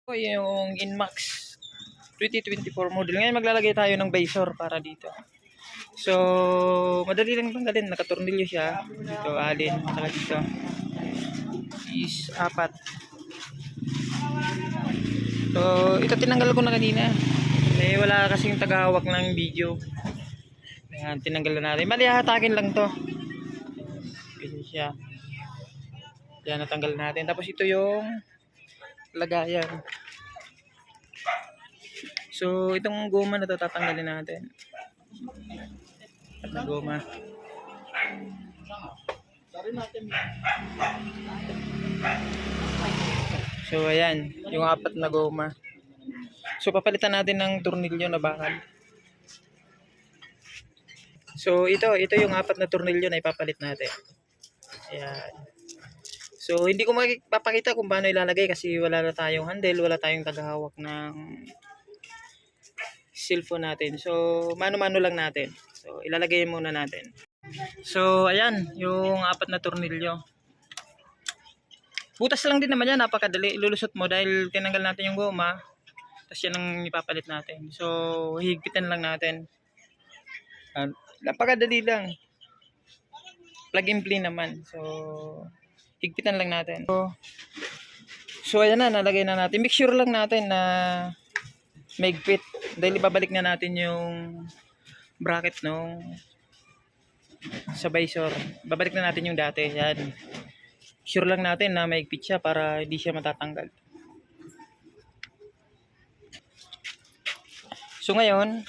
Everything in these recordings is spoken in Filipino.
Ito yung Inmax 2024 model. Ngayon maglalagay tayo ng visor para dito. So, madali lang tanggalin. Nakatornilyo siya. Dito, alin. Saka dito. Is apat. So, ito tinanggal ko na kanina. Wala kasing tagahawak ng video. Ayan, tinanggal na natin. Mali, hatakin lang to. Ganyan siya. Yan, natanggal natin. Tapos ito yung lagayan. So, itong goma na to tatanggalin natin. At na goma. So, ayan. Yung apat na goma. So, papalitan natin ng tornilyo na bakal. So, ito yung apat na tornilyo na ipapalit natin. Ayan. So, hindi ko mapapakita kung paano ilalagay kasi wala na tayong handle, wala tayong tagahawak ng cellphone natin. So, mano-mano lang natin. So, ilalagay muna natin. So, ayan, yung apat na tornilyo. Butas lang din naman yan, napakadali. Ilulusot mo dahil tinanggal natin yung goma. Tapos yan ang ipapalit natin. So, higpitan lang natin. Napakadali lang. Plug and play naman. So, higpitan lang natin. So ayan na, nalagay na natin. Make sure lang natin na mahigpit. Dahil ibabalik na natin yung bracket nung sa visor. Babalik na natin yung dati. Yan. Sure lang natin na mahigpit siya para hindi siya matatanggal. So ngayon,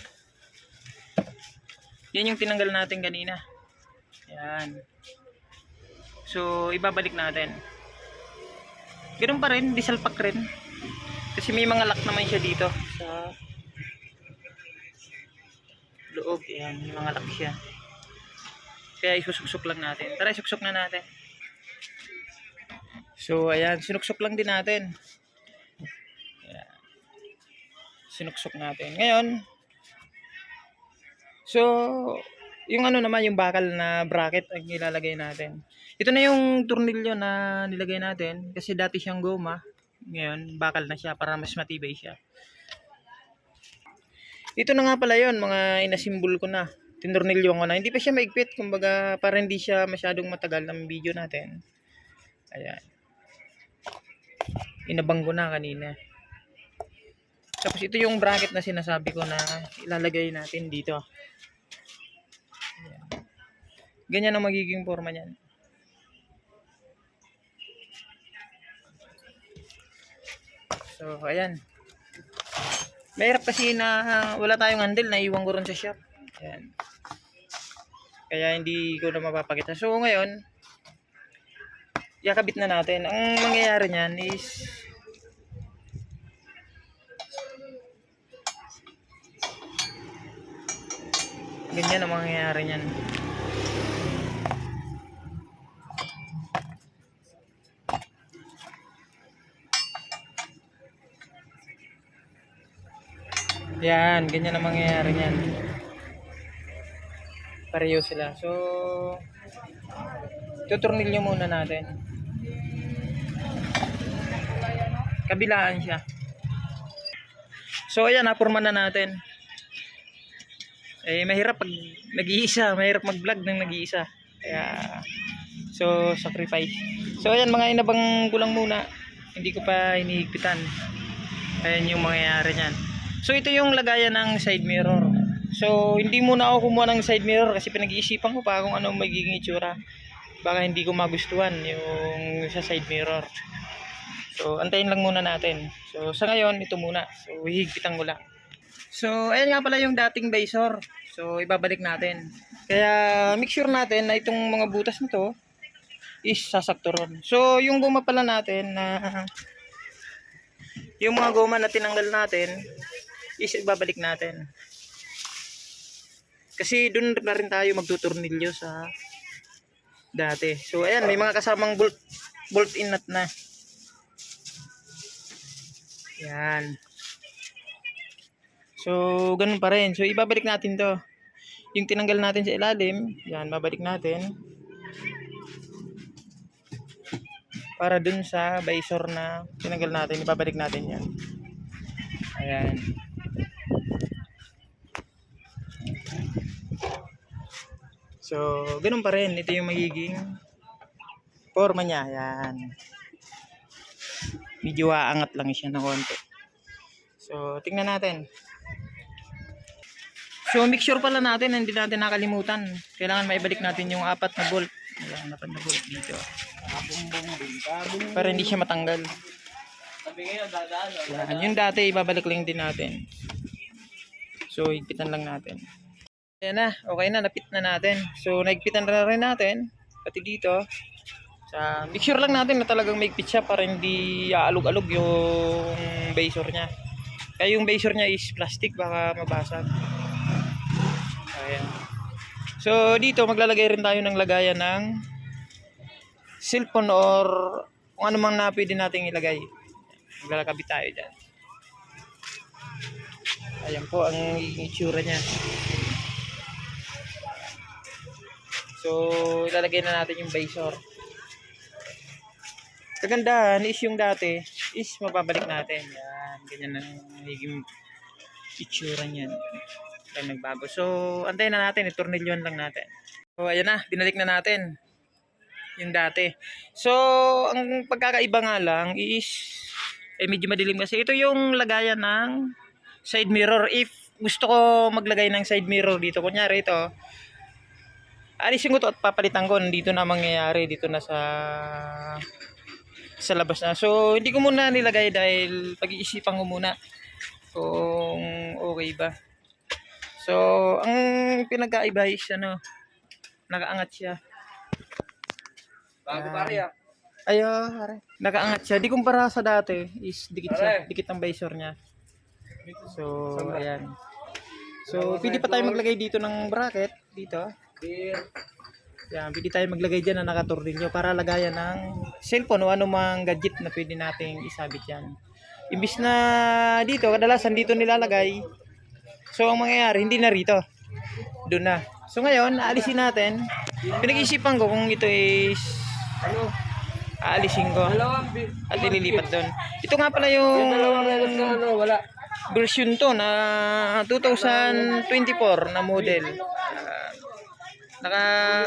yan yung tinanggal natin kanina. Yan. So, ibabalik natin. Ganoon pa rin, disalpak rin. Kasi may mga lock naman siya dito sa loob. Yan, may mga lock siya. Kaya isusuksok lang natin. Tara, isuksok na natin. So, ayan, sinuksok lang din natin. Ayan. Sinuksok natin. Ngayon, so, yung ano naman, yung bakal na bracket ang ilalagay natin. Ito na yung tornilyo na nilagay natin kasi dati siyang goma. Ngayon, bakal na siya para mas matibay siya. Ito na nga pala yun, mga inasimbol ko na. Tintornilyo ko na. Hindi pa siya maigpit, kumbaga para hindi siya masyadong matagal ng video natin. Ayan. Inabang ko na kanina. Tapos ito yung bracket na sinasabi ko na ilalagay natin dito. Ayan. Ganyan ang magiging forma niyan. So, ayan. Mahirap kasi na wala tayong handle, naiwan ko rin sa shop. Ayan. Kaya hindi ko na mapapakita. So, ngayon, yakabit na natin. Ang mangyayari niyan is ganyan ang mangyayari niyan. Yan, ganyan ang mangyayari niyan. Pareho sila. So, tutornilyo muna natin. Kabilaan siya. So, ayan, napurma na natin. Mahirap pag nag-iisa. Mahirap mag-vlog ng nag-iisa. Kaya, so, sacrifice. So, ayan, mga inabang ko lang muna. Hindi ko pa hinihigpitan. Ayan yung mangyayari niyan. So ito yung lagayan ng side mirror. So hindi muna ako kumuha ng side mirror kasi pinag-iisipan ko pa kung ano magiging itsura. Baka hindi ko magustuhan yung sa side mirror. So antayin lang muna natin. So sa ngayon ito muna. So hihigpitan ko lang. So ayan nga pala yung dating visor. So ibabalik natin. Kaya make sure natin na itong mga butas nito is sasakto ron. So yung goma pala natin na yung mga goma na tinanggal natin is ibabalik natin. Kasi doon na rin tayo magtutornilyo sa dati. So ayan, may mga kasamang bolt-in nut na. Yan. So ganun pa rin. So ibabalik natin to. Yung tinanggal natin sa ilalim, yan, babalik natin. para dun sa visor na tinanggal natin, ibabalik natin yan. Ayan. So, ganun pa rin. Ito yung magiging forma niya. Ayan. Medyo aangat lang siya ng konti. So, tingnan natin. So, make sure pala natin, hindi natin nakalimutan. Kailangan maibalik natin yung 4 na bolt. Ayan, 4 na bolt dito. Para hindi siya matanggal. Ayan, yung dati, ibabalik lang din natin. So, higpitan lang natin. Ayan na, okay na, napit na natin. So, naigpitan na rin natin, pati dito. Make sure lang natin na talagang maigpit siya para hindi aalog-alog yung visor niya. Kaya yung visor niya is plastic, baka mabasag. Ayan. So, dito maglalagay rin tayo ng lagayan ng cellphone or kung ano mang na pwede nating ilagay. Maglalakabit tayo dyan. Ayan po ang itsura niya. So, ilalagay na natin yung visor. Kagandahan is yung dati is mababalik natin. Yan, ganyan ang magiging itsura niyan. Lang nagbago. So, antayin na natin, itornilyon lang natin. So, ayan na, binalik na natin yung dati. So, ang pagkakaiba nga lang is medyo madilim kasi ito yung lagayan ng side mirror. If gusto ko maglagay ng side mirror dito, kunyari ito, alisin ko to at papalitan ko. Dito na mangyayari, dito na sa labas na. So, hindi ko muna nilagay dahil pag-iisipan ko muna kung okay ba. So, ang pinagkaiba is nakaangat siya. Bago pare ah. Ayo, pare. Nakaangat siya. Di kumpara sa dati is dikit siya, dikit ang visor niya. So, ayan. So, pwede pa tayo maglagay dito ng bracket dito. Yan, pwede tayo maglagay dyan na nakatornilyo para lagayan ng cellphone o anumang gadget na pwede nating isabit yan. Imbis na dito, kadalasan dito nilalagay. So, ang mangyayari, hindi na rito. Doon na. So, ngayon, aalisin natin. Pinag-isipan ko kung ito is aalisin ko at ililipat doon. Ito nga pala yung version to na 2024 na model.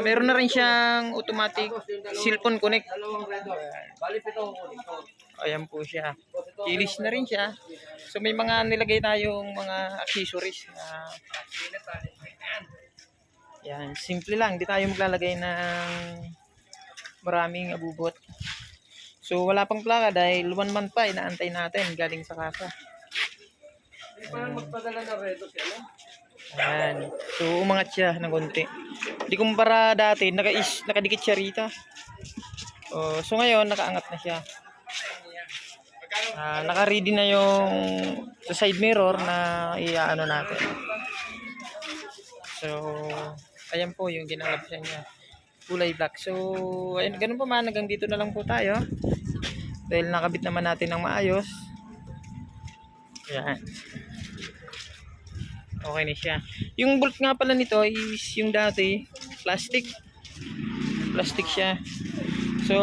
Meron na rin siyang automatic cellphone connect. Ayan po siya. Kilis na rin siya. So may mga nilagay tayong mga accessories na yan, simple lang. Hindi tayo maglalagay ng maraming abubot. So wala pang plaka dahil 1 month pa inaantay natin galing sa kasa. Ayan. So umangat siya ng konti. Hindi kumpara dati, nakadikit siya rito. So ngayon nakaangat na siya. Naka-ready na yung sa side mirror na iaano natin. So ayan po yung ginalap siya niya. Kulay black. So ayun, ganun pa man, hanggang dito na lang po tayo. Dahil nakabit naman natin ng maayos. Ayan. Okay na siya. Yung bolt nga pala nito is yung dati plastic. Plastic siya. So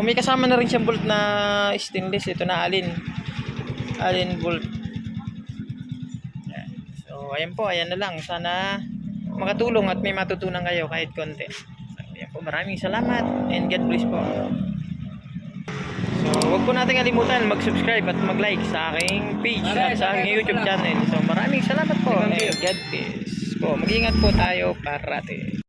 may kasama na rin siyang bolt na stainless. Ito na alin bolt. Ayan. So ayan po, ayan na lang. Sana makatulong at may matutunan kayo kahit konti. So, ayan po, maraming salamat and God bless po. So huwag po natin kalimutan mag-subscribe at mag-like sa aking page at sa aking YouTube channel. So maraming salamat po and God bless po. Mag-ingat po tayo parati.